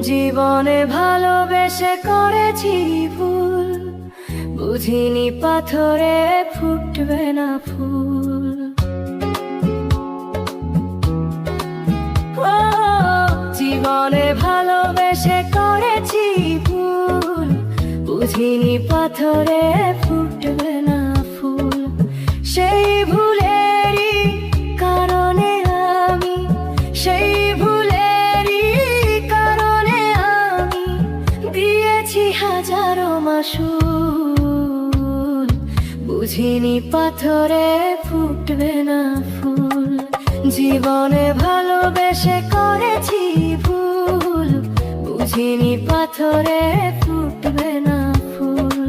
জীবনে ভালোবেসে করেছি ভুল, বুঝিনি পাথরে ফুটবে না ফুল। জীবনে ভালোবেসে করেছি ভুল, বুঝিনি পাথরে ফুটবে না ফুল। সেই ভুলেরই কারণে আমি, সেই ভুলেরই কারণে আমি দিয়েছি হাজারো মাসুল, বুঝিনি পাথরে ফুটবে না ফুল। জীবনে ভালোবেসে করেছি ভুল, বুঝিনি পাথরে ফুটবে না ফুল।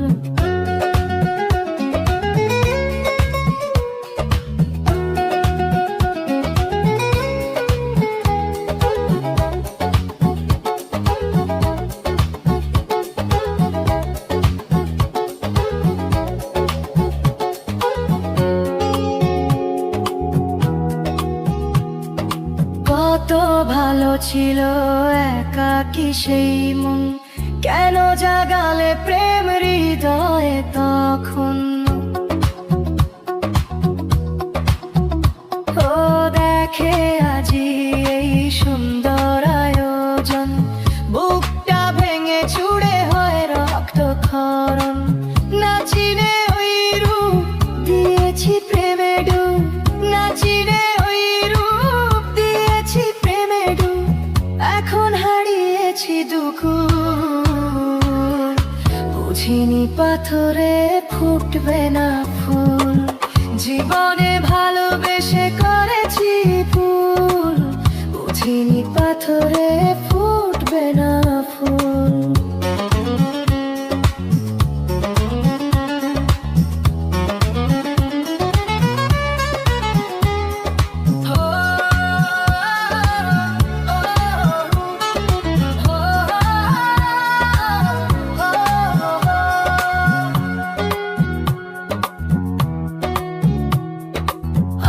কত ভালো ছিল একাকী সেই মন, কেন জাগালে প্রেম হৃদয়ে তখন। ও দেখে আজি এই সুন্দর আয়োজন, বুকটা ভেঙে চুড়ে হয় রক্তক্ষরণ। না চিনে ওই রূপ দিয়েছি প্রেমে ডুব, না চিনে ওই রূপ দিয়েছি প্রেমে ডুব। এখন হারিয়েছি দুকুল, বুঝিনি পাথরে ফুটবে না ফুল। জীবনে ভালোবেসে করেছি ভুল, বুঝিনি পাথরে ফুটবে না ফুল।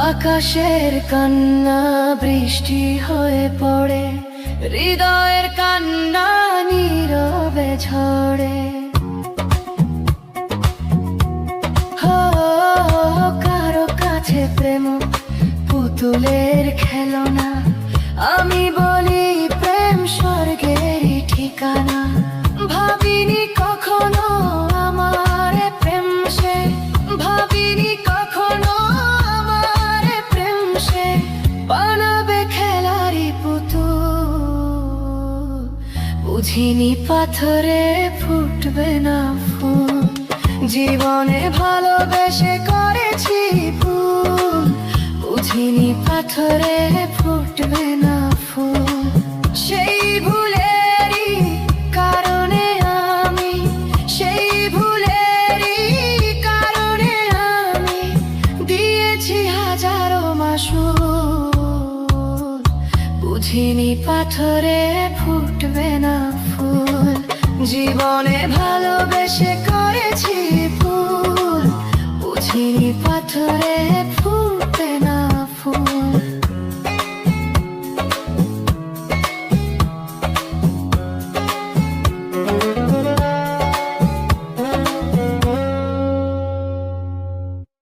আকাশের কান্না বৃষ্টি হয়ে পড়ে, হৃদয়ের কান্না নীরবে ঝরে। কারো কাছে প্রেম পুতুলের খেলনা, আমি বলি প্রেম স্বর্গেরই ঠিকানা। ভাবিনি কখনো আমার প্রেম সে, ভাবিনি কখনো আমার প্রেম সে বানাবে খেলারি পুতুল, বুঝিনি পাথরে ফুটবে না ফুল। জীবনে ভালোবেসে করেছি ভুল, বুঝিনি পাথরে ফুটবে না ফুল। সেই ভুলেরই কারণে আমি, সেই ভুলেরই কারণে আমি দিয়েছি হাজারো মাসুল, বুঝিনি পাথরে ফুটবে না ফুল। জীবনে ভালোবেসে করেছি ভুল, বুঝিনি পাথরে